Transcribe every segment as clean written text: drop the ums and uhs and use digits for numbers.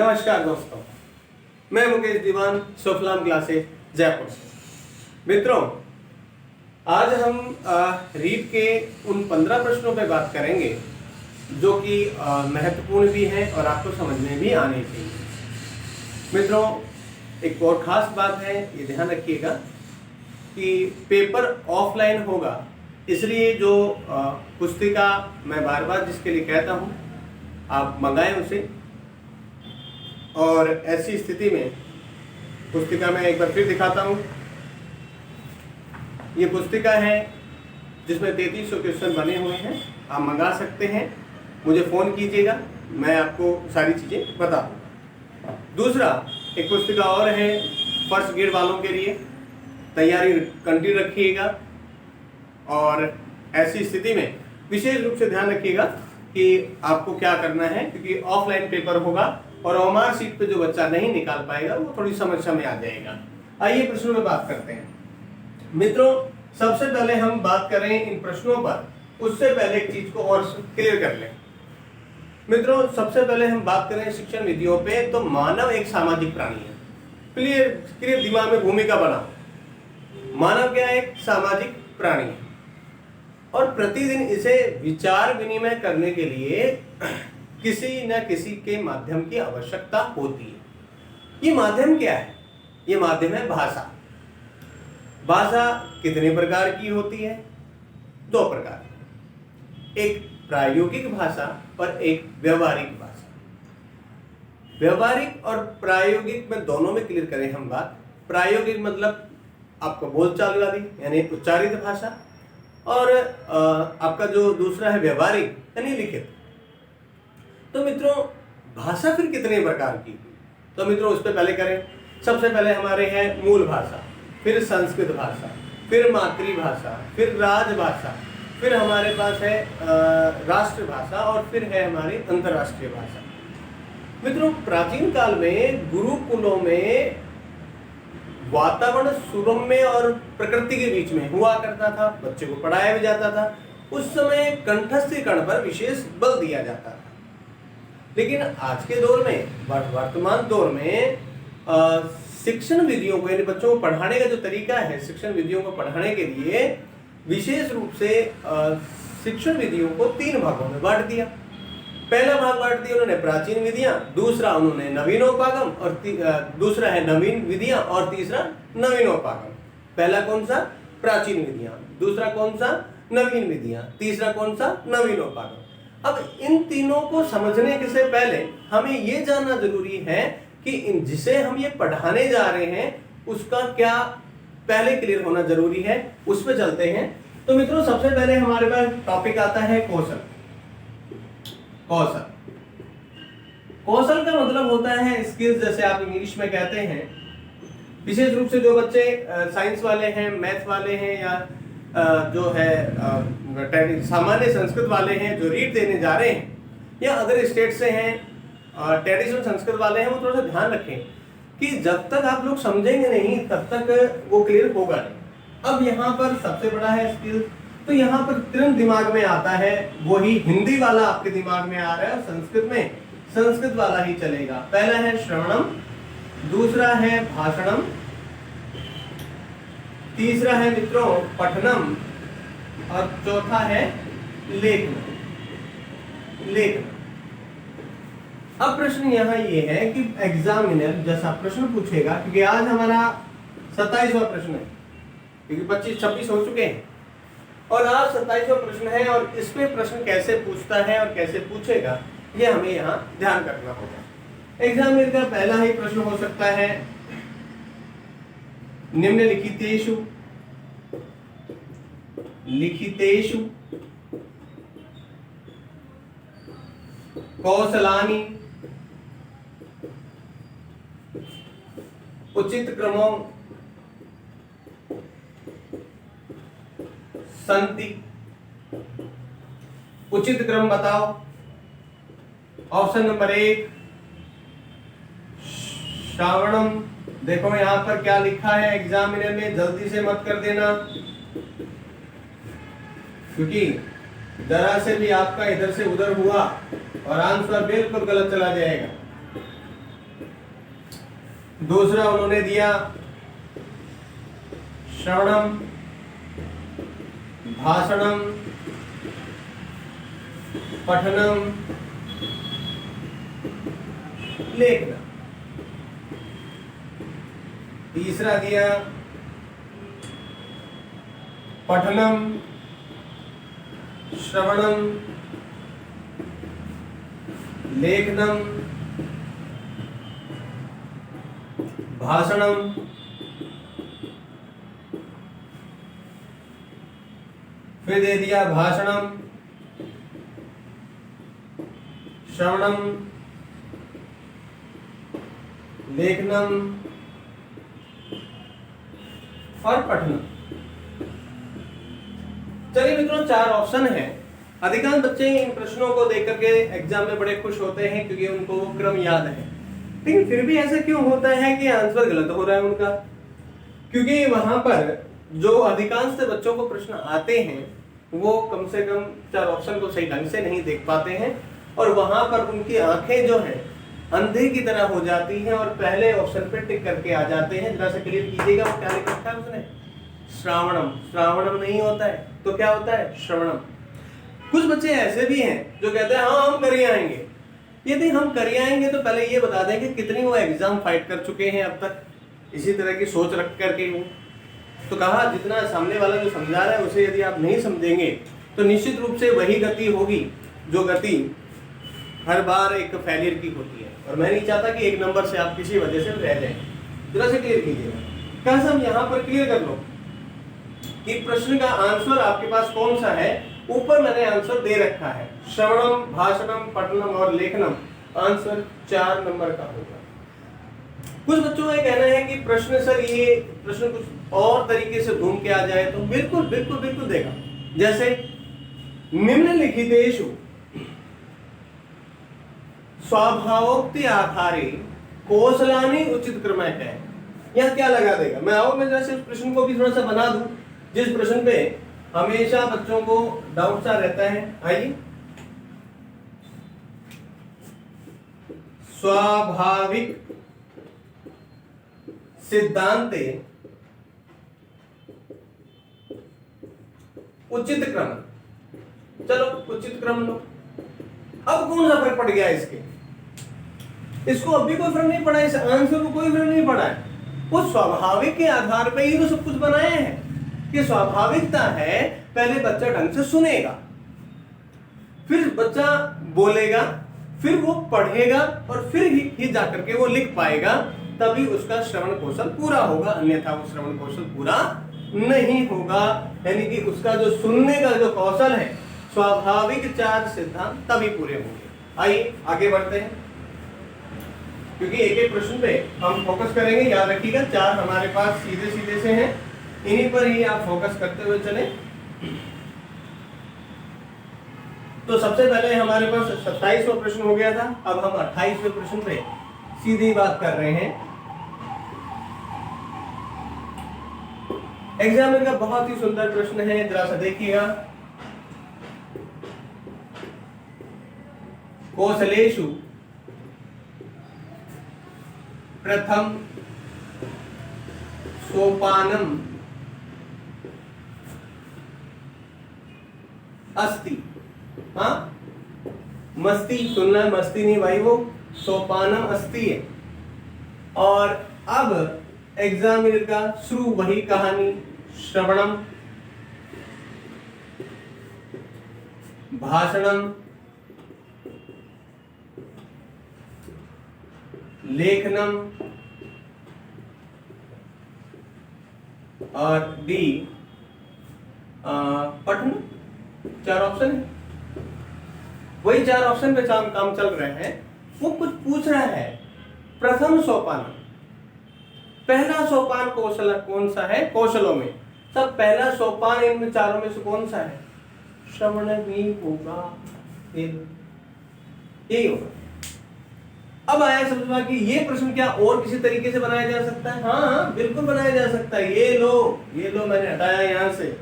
नमस्कार दोस्तों, मैं मुकेश दीवान, सोफलाम क्लासेस जयपुर से। मित्रों, आज हम रीट के उन 15 प्रश्नों पर बात करेंगे जो कि महत्वपूर्ण भी हैं और आपको समझ में भी आने चाहिए। मित्रों, एक और ख़ास बात है, ये ध्यान रखिएगा कि पेपर ऑफलाइन होगा, इसलिए जो पुस्तिका मैं बार बार जिसके लिए कहता हूँ आप मंगाएं उसे। और ऐसी स्थिति में पुस्तिका मैं एक बार फिर दिखाता हूँ। ये पुस्तिका है जिसमें 3300 क्वेश्चन बने हुए हैं, आप मंगा सकते हैं। मुझे फ़ोन कीजिएगा, मैं आपको सारी चीज़ें बता दूँ। दूसरा, एक पुस्तिका और है फर्स्ट ग्रेड वालों के लिए, तैयारी कंटिन्यू रखिएगा। और ऐसी स्थिति में विशेष रूप से ध्यान रखिएगा कि आपको क्या करना है, क्योंकि ऑफलाइन पेपर होगा और ओएमआर शीट पे जो बच्चा नहीं निकाल पाएगा वो थोड़ी समस्या में आ जाएगा। आइए प्रश्नों में बात करते हैं। मित्रों, सबसे पहले हम बात करें इन प्रश्नों पर, उससे पहले एक चीज को और क्लियर कर लें। मित्रों, सबसे पहले हम बात करें शिक्षण विधियों पे, तो मानव एक सामाजिक प्राणी है। क्लियर दिमाग में भूमिका बनाओ। मानव क्या है? एक सामाजिक प्राणी है और प्रतिदिन इसे विचार विनिमय करने के लिए किसी न किसी के माध्यम की आवश्यकता होती है। ये माध्यम क्या है? ये माध्यम है भाषा। भाषा कितने प्रकार की होती है? 2 प्रकार, एक प्रायोगिक भाषा और एक व्यवहारिक भाषा। व्यवहारिक और प्रायोगिक में दोनों में क्लियर करें हम बात। प्रायोगिक मतलब आपको बोलचाल वाली यानी उच्चारित भाषा, और आपका जो दूसरा है व्यवहारिक यानी लिखित। तो मित्रों, भाषा फिर कितने प्रकार की? तो मित्रों, उस पर पहले करें। सबसे पहले हमारे हैं मूल भाषा, फिर संस्कृत भाषा, फिर मातृभाषा, फिर राजभाषा, फिर हमारे पास है राष्ट्रभाषा और फिर है हमारी अंतर्राष्ट्रीय भाषा। मित्रों, प्राचीन काल में गुरुकुलों में वातावरण सुगम्य और प्रकृति के बीच में हुआ करता था, बच्चे को पढ़ाया भी जाता था। उस समय कंठस्थीकरण पर विशेष बल दिया जाता था। लेकिन आज के दौर में, वर्तमान दौर में शिक्षण विधियों को यानी बच्चों को पढ़ाने का जो तरीका है, शिक्षण विधियों को पढ़ाने के लिए विशेष रूप से शिक्षण विधियों को 3 भागों में बांट दिया। पहला भाग बांट दिया उन्होंने प्राचीन विधियां, दूसरा उन्होंने नवीनोपागम और दूसरा है नवीन विधियां और तीसरा नवीनोपागम। पहला कौन सा? प्राचीन विधियां। दूसरा कौन सा? नवीन विधियां। तीसरा कौन सा? नवीनोपागम। अब इन तीनों को समझने से पहले हमें ये जानना जरूरी है कि जिसे हम ये पढ़ाने जा रहे हैं उसका क्या पहले क्लियर होना जरूरी है। उस पर चलते हैं। तो मित्रों, सबसे पहले हमारे पास टॉपिक आता है कौशल। कौशल कौशल का मतलब होता है स्किल्स, जैसे आप इंग्लिश में कहते हैं। विशेष रूप से जो बच्चे साइंस वाले हैं, मैथ वाले हैं, या जो है सामान्य संस्कृत वाले हैं जो रीट देने जा रहे हैं, या अदर स्टेट से हैं ट्रेडिशनल संस्कृत वाले हैं, वो थोड़ा सा ध्यान रखें कि जब तक आप लोग समझेंगे नहीं तब तक वो क्लियर होगा नहीं। अब यहाँ पर सबसे बड़ा है स्किल, तो यहाँ पर तुरंत दिमाग में आता है वही हिंदी वाला आपके दिमाग में आ रहा है, और संस्कृत में संस्कृत वाला ही चलेगा। पहला है श्रवणम, दूसरा है भाषणम, तीसरा है मित्रों पठनम, और चौथा है लेखन। अब प्रश्न यहाँ ये है कि एग्जामिनर जैसा प्रश्न पूछेगा, क्योंकि आज हमारा 27वां प्रश्न है, क्योंकि 25-26 हो चुके हैं और आज 27वां प्रश्न है। और इस पे प्रश्न कैसे पूछता है और कैसे पूछेगा, ये हमें यहाँ ध्यान रखना होगा। एग्जामिनर का पहला ही प्रश्न हो सकता है निम्नलिखितेषु कौशलानि उचित क्रमों संति। उचित क्रम बताओ। Option number 1 श्रावणम। देखो यहाँ पर क्या लिखा है एग्जामिनर ने, जल्दी से मत कर देना, क्योंकि जरा से भी आपका इधर से उधर हुआ और आंसर बिल्कुल गलत चला जाएगा। दूसरा उन्होंने दिया श्रवणम, भाषणम, पठनम, लेखना। तीसरा दिया पठनम, श्रवणम, लेखनम, भाषणम, फिर दे दिया भाषणम, श्रवणम, लेखनम और पठनम। चलिए मित्रों, 4 ऑप्शन है। अधिकांश बच्चे इन प्रश्नों को देख करके एग्जाम में बड़े खुश होते हैं क्योंकि उनको वो क्रम याद है, लेकिन फिर भी ऐसा क्यों होता है कि आंसर गलत हो रहा है उनका? क्योंकि वहां पर जो अधिकांश से बच्चों को प्रश्न आते हैं वो कम से कम 4 ऑप्शन को सही ढंग से नहीं देख पाते हैं और वहां पर उनकी आंखें जो है अंधे की तरह हो जाती हैं और पहले ऑप्शन पे टिक करके आ जाते हैं। जरा से क्लियर कीजिएगा, वो क्या लिख रखा है उसने? श्रावणम। श्रावणम नहीं होता है तो क्या होता है? श्रवणम। कुछ बच्चे ऐसे भी हैं जो कहते हैं हाँ हम कर आएंगे। यदि हम कर आएंगे तो पहले ये बता दें कि कितनी वो एग्जाम फाइट कर चुके हैं अब तक, इसी तरह की सोच रख करके वो। तो कहा जितना सामने वाला जो समझा रहा है उसे यदि आप नहीं समझेंगे तो निश्चित रूप से वही गति होगी जो गति हर बार एक फेलियर की होती है, और मैं नहीं चाहता कि 1 नंबर से आप किसी वजह से रह जाएं। जरा से क्लियर कीजिएगा। कैसे हम यहाँ पर क्लियर कर लो कि प्रश्न का आंसर आपके पास कौन सा है। ऊपर मैंने आंसर दे रखा है श्रवणम, भाषणम, पठनम और लेखनम। आंसर 4 नंबर का होगा। कुछ बच्चों का कहना है कि प्रश्न सर ये प्रश्न कुछ और तरीके से घूम के आ जाए तो बिल्कुल बिल्कुल बिल्कुल देगा। जैसे निम्नलिखितेषु स्वभावोक्ति आधारे कौशलानि उचित क्रम है। यह क्या लगा देगा? मैं आओ मैं जैसे उस प्रश्न को भी थोड़ा सा बना दूं जिस प्रश्न पे हमेशा बच्चों को डाउट सा रहता है। आइए, स्वाभाविक सिद्धांते उचित क्रम। चलो उचित क्रम लो। अब कौन सा फर्क पड़ गया इसके? इसको अभी कोई फर्क नहीं पड़ा, इस आंसर को कोई फर्क नहीं पड़ा है। वो स्वाभाविक के आधार पे ही तो सब कुछ बनाए हैं कि स्वाभाविकता है पहले बच्चा ढंग से सुनेगा, फिर बच्चा बोलेगा, फिर वो पढ़ेगा और फिर ही जाकर के वो लिख पाएगा, तभी उसका श्रवण कौशल पूरा होगा, अन्यथा वो श्रवण कौशल पूरा नहीं होगा। यानी कि उसका जो सुनने का जो कौशल है, स्वाभाविक 4 सिद्धांत तभी पूरे होंगे। आइए आगे बढ़ते हैं, क्योंकि एक एक प्रश्न पे हम फोकस करेंगे। याद रखिएगा 4 हमारे पास सीधे सीधे से हैं, इन्हीं पर ही आप फोकस करते हुए चले। तो सबसे पहले हमारे पास 27वां प्रश्न हो गया था, अब हम 28वें प्रश्न पे सीधी बात कर रहे हैं। एग्जामिनर का बहुत ही सुंदर प्रश्न है, जरा सा देखिएगा। कौशलेषु प्रथम सोपानम अस्ति। हाँ, मस्ती सुनना, मस्ती नहीं भाई, वो सोपानम अस्ति है। और अब एग्जामिनर का शुरू वही कहानी, श्रवणम, भाषणम, लेखनम और डी पठन। 4 ऑप्शन है, वही 4 ऑप्शन पे काम चल रहे हैं। वो कुछ पूछ रहा है। प्रथम सोपान, पहला सोपान कौशल कौन सा है? कौशलों में सब पहला सोपान इन 4 में से कौन सा है? श्रवण भी होगा, यही होगा। अब आया समझना कि ये प्रश्न क्या और किसी तरीके से बनाया जा सकता है? हाँ बिल्कुल बनाया जा सकता है। ये लो मैंने हटाया यहां से।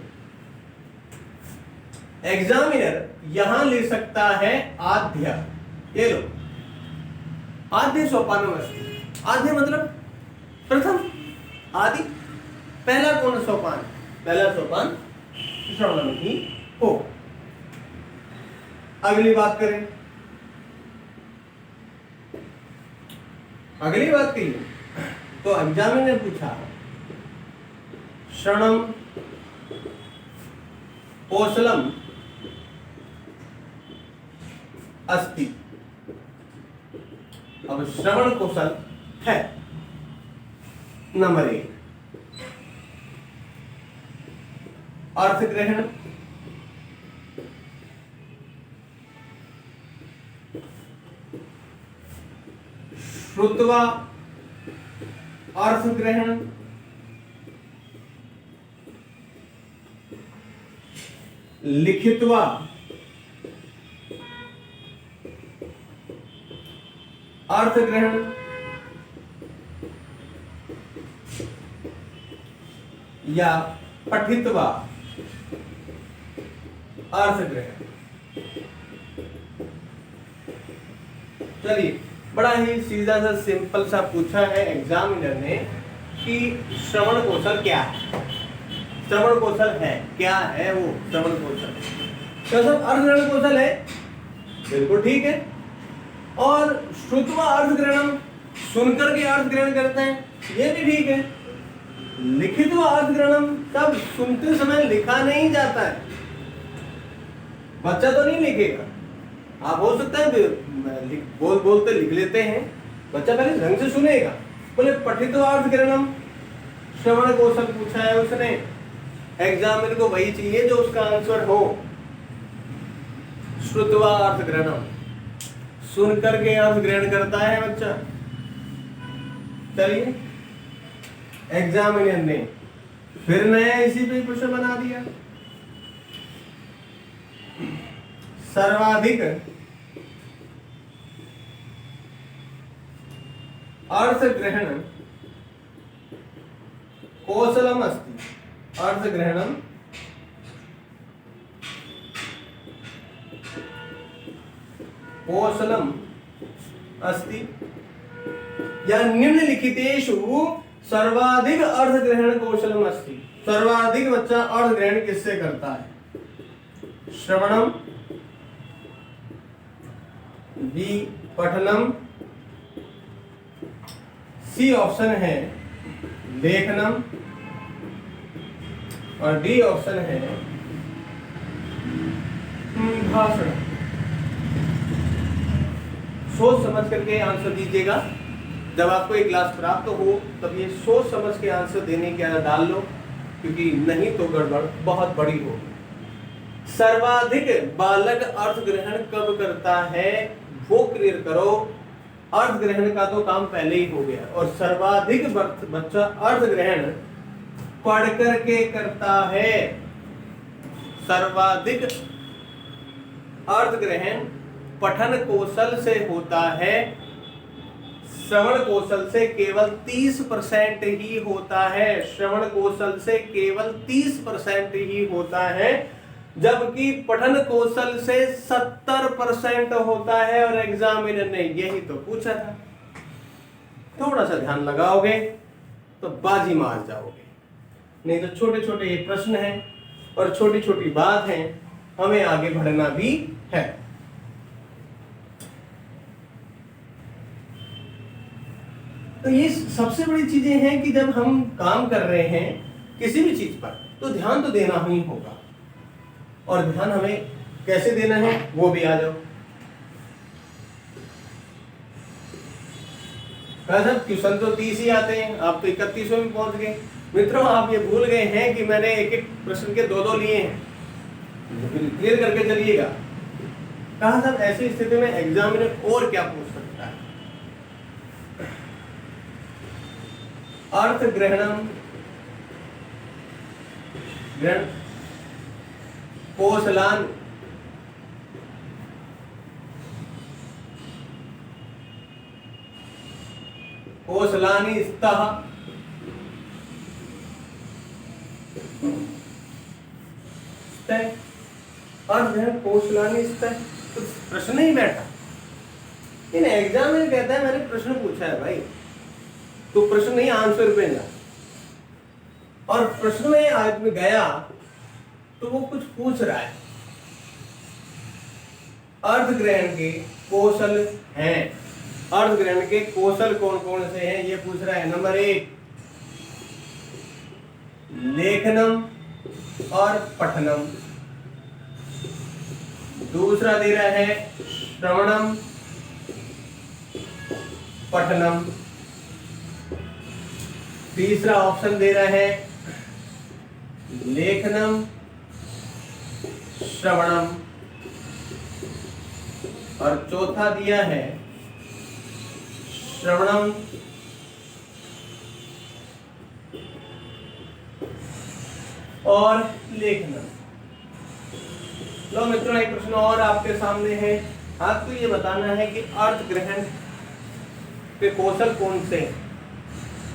एग्जामिनर यहां ले सकता है आद्य। ये लो, आद्य सोपानम अस्ति। आद्य मतलब प्रथम आदि, पहला कौन सोपान? पहला सोपान श्रवणम ही हो। अगली बात करें, अगली बात कहिए तो एग्जामिनर ने पूछा श्रवणम कौशलम अस्ति। अब श्रवण कौशल है नंबर 1, अर्थ ग्रहण, श्रुत्वा अर्थ ग्रहण, लिखित्वा अर्थ ग्रहण, या पठित्वा अर्थ ग्रहण। चलिए, बड़ा ही सीधा सा सिंपल सा पूछा है एग्जामिनर ने कि श्रवण कौशल क्या है। श्रवण कौशल है क्या है? वो श्रवण कौशल क्या सब अर्थ ग्रहण कौशल है? बिल्कुल ठीक है। और श्रुत्वा अर्थ ग्रहणम, सुनकर के अर्थ ग्रहण करते हैं, ये भी ठीक है। लिखित्वा अर्थ ग्रहणम, तब सुनते समय लिखा नहीं जाता है, बच्चा तो नहीं लिखेगा। आप हो सकता है बोल बोलते लिख लेते हैं, बच्चा पहले ढंग से सुनेगा। बोले पठित्वा अर्थ ग्रहणम, श्रवण कौशल पूछा है उसने, एग्जामिनर को वही चाहिए जो उसका आंसर हो। श्रुत्वा अर्थ ग्रहणम, सुन करके अर्थ ग्रहण करता है बच्चा। चलिए, एग्जामिनर ने फिर नया इसी पे प्रश्न बना दिया। सर्वाधिक अर्थ ग्रहण कौशलम अस्ति। अर्थ ग्रहणम कौशलम अस्ति या निम्नलिखितेषु सर्वाधिक अर्थ ग्रहण कौशलम अस्ति। सर्वाधिक बच्चा अर्थ ग्रहण किससे करता है? श्रवणम, बी पठनम, सी ऑप्शन है लेखनम, और डी ऑप्शन है भाषण। सोच समझ करके आंसर दीजिएगा। जब आपको एक क्लास प्राप्त हो तब ये सोच समझ के आंसर देने की आदत डाल लो, क्योंकि नहीं तो गड़बड़ बहुत बड़ी होगी। सर्वाधिक बालक अर्थ ग्रहण कब करता है वो क्लियर करो। अर्थ ग्रहण का तो काम पहले ही हो गया, और सर्वाधिक बच्चा अर्थ ग्रहण पढ़ करके करता है। सर्वाधिक अर्थ ग्रहण पठन कौशल से होता है, श्रवण कौशल से केवल 30% ही होता है। श्रवण कौशल से केवल 30% ही होता है, जबकि पठन कौशल से 70% होता है। और एग्जामिनर ने यही तो पूछा था। थोड़ा सा ध्यान लगाओगे तो बाजी मार जाओगे, नहीं तो छोटे छोटे ये प्रश्न हैं और छोटी छोटी बात है, हमें आगे बढ़ना भी है। तो ये सबसे बड़ी चीजें हैं कि जब हम काम कर रहे हैं किसी भी चीज पर तो ध्यान तो देना ही होगा, और ध्यान हमें कैसे देना है वो भी आ जाओ। सब क्वेश्चन तो 30 ही आते हैं, आप तो 31वें में पहुंच गए। मित्रों, आप ये भूल गए हैं कि मैंने एक एक प्रश्न के 2-2 लिए हैं, क्लियर करके चलिएगा। कहा साहब ऐसी स्थिति में एग्जामिनर और क्या पूछ सकता है? अर्थ ग्रहणम ग्रहण कौशलान कौशलानि स्तः अर्थ ग्रहण कौशलानि स्तः। तो प्रश्न ही बैठा, इन एग्जाम में कहता है मैंने प्रश्न पूछा है भाई, तो प्रश्न नहीं आंसर पे जा। और प्रश्न में आदमी गया तो वो कुछ पूछ रहा है, अर्थ ग्रहण के कौशल हैं, अर्थ ग्रहण के कौशल कौन कौन से हैं ये पूछ रहा है। नंबर 1 लेखनम और पठनम, दूसरा दे रहा है श्रवणम पठनम, तीसरा ऑप्शन दे रहा है लेखनम श्रवणम, और चौथा दिया है श्रवणम और लेखनम। लो मित्रों, एक प्रश्न और आपके सामने है। आपको ये बताना है कि अर्थ ग्रहण के कौशल कौन से,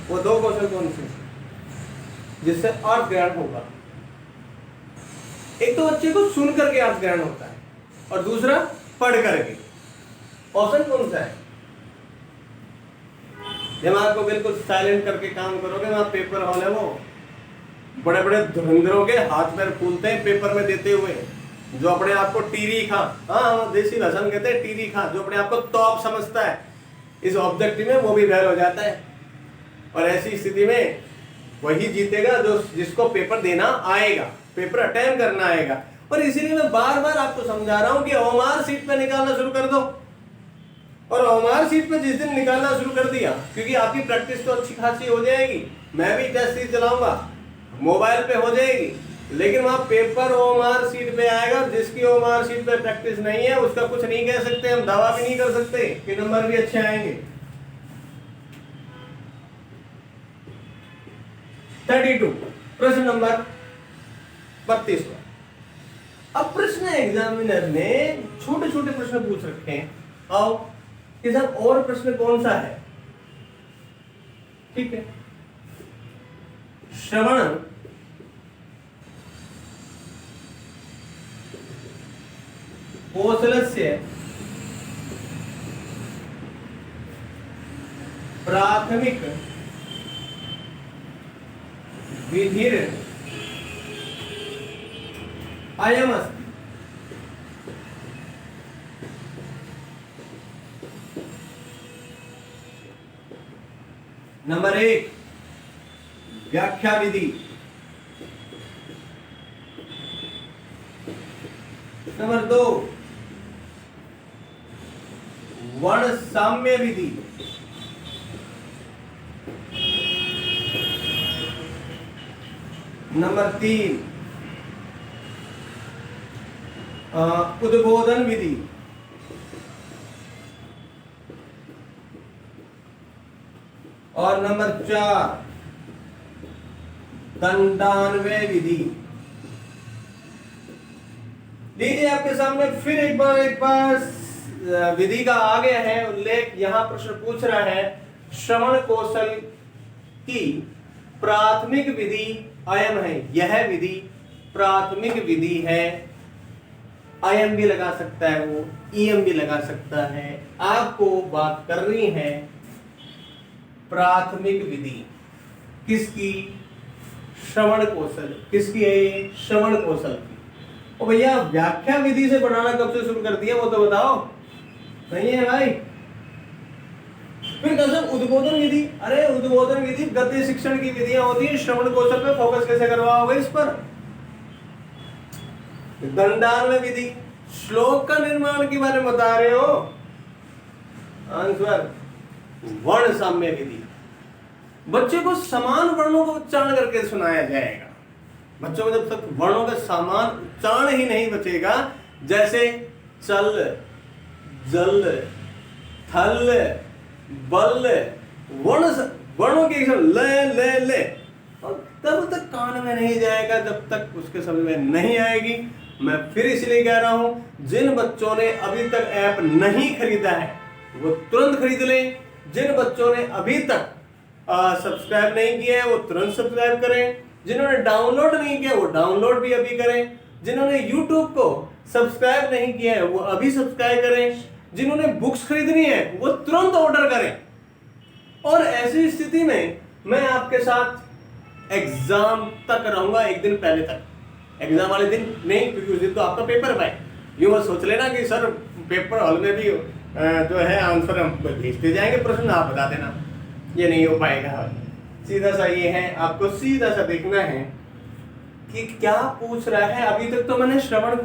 वो दो कौशल कौन से जिससे अर्थ ग्रहण होगा। एक तो बच्चे को सुन करके अर्थ ग्रहण होता है और दूसरा पढ़ करके। ऑप्शन कौन सा है? दिमाग को बिल्कुल साइलेंट करके काम करोगे, वहां पेपर हॉल है, वो बड़े बड़े धुरंधरों के हाथ पैर फूलते हैं पेपर में देते हुए, जो अपने आप को टीरी खा, हाँ देसी भाषा में कहते हैं टीरी खा, जो अपने आप को टॉप समझता है इस ऑब्जेक्टिव में, वो भी फेल हो जाता है। और ऐसी स्थिति में वही जीतेगा जो जिसको पेपर देना आएगा, पेपर अटेम्प्ट करना आएगा। और इसीलिए मैं बार बार आपको समझा रहा हूं कि ओएमआर सीट पे निकालना शुरू कर दो। और ओएमआर सीट पे जिस दिन निकालना शुरू कर दिया, क्योंकि आपकी प्रैक्टिस तो अच्छी खासी हो जाएगी, मैं भी टेस्ट सीरीज चलाऊंगा, मोबाइल पे हो जाएगी, लेकिन वहां पेपर ओएमआर सीट पे आएगा। जिसकी ओएमआर सीट पे प्रैक्टिस नहीं है उसका कुछ नहीं कह सकते, हम दावा भी नहीं कर सकते कि नंबर भी अच्छे आएंगे। 32 प्रश्न नंबर 32। अब प्रश्न एग्जामिनर ने छोटे छोटे प्रश्न पूछ रखे हैं। आओ कि सर और प्रश्न कौन सा है? ठीक है, श्रवण कौशलस्य प्राथमिक विधिर अयमस्ति। नंबर 1 व्याख्या विधि, नंबर 2 वर्ण साम्य विधि, नंबर 3 उद्बोधन विधि, और नंबर 4 दंडान्वय विधि। लीजिए आपके सामने फिर एक बार विधि का आ गया है उल्लेख। यहां प्रश्न पूछ रहा है श्रवण कौशल की प्राथमिक विधि अयम है। यह विधि प्राथमिक विधि है। अयम भी लगा सकता है, वो ईएम भी लगा सकता है। आपको बात करनी है प्राथमिक विधि किसकी? श्रवण कौशल। किसकी है ये? श्रवण कौशल की। ओ भैया व्याख्या विधि से पढ़ाना कब से शुरू कर दिया वो तो बताओ। नहीं है भाई। फिर कसम उद्बोधन विधि। अरे उद्बोधन विधि गद्य शिक्षण की विधियां होती है, श्रवण कौशल पे फोकस कैसे करवाओगे इस पर? दंडान्वय विधि, श्लोक का निर्माण के बारे में बता रहे हो। आंसर वर्ण साम्य विधि। बच्चे को समान वर्णों का उच्चारण करके सुनाया जाएगा। बच्चों को जब तक वर्णों का समान उच्चारण ही नहीं बचेगा, जैसे चल, जल, थल, बल, वर्णों के ले, और तब तक कान में नहीं जाएगा जब तक उसके समझ में नहीं आएगी। मैं फिर इसलिए कह रहा हूं, जिन बच्चों ने अभी तक ऐप नहीं खरीदा है वो तुरंत खरीद लें। जिन बच्चों ने अभी तक सब्सक्राइब नहीं किया है वो तुरंत सब्सक्राइब करें। जिन्होंने डाउनलोड नहीं किया वो डाउनलोड भी अभी करें। जिन्होंने YouTube को सब्सक्राइब नहीं किया है वो अभी सब्सक्राइब करें। जिन्होंने बुक्स खरीदनी है वो तुरंत ऑर्डर करें। और ऐसी स्थिति में मैं आपके साथ एग्जाम तक रहूंगा, एक दिन पहले तक। एग्जाम वाले दिन नहीं, क्योंकि उस दिन तो आपका पेपर है। यूं मत सोच लेना कि सर पेपर हॉल में भी जो है आंसर हम भेजते जाएंगे, प्रश्न आप बता देना, ये नहीं हो पाएगा। सीधा सा ये है, आपको सीधा सा देखना है कि क्या पूछ रहा है। अभी तक तो मैंने श्रवण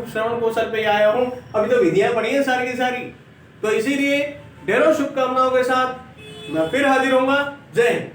कौशल पे आया हूं, अभी तो विधियां पढ़ी है सारी की सारी। तो इसीलिए ढेरों शुभकामनाओं के साथ मैं फिर हाजिर होऊंगा। जय हिंद।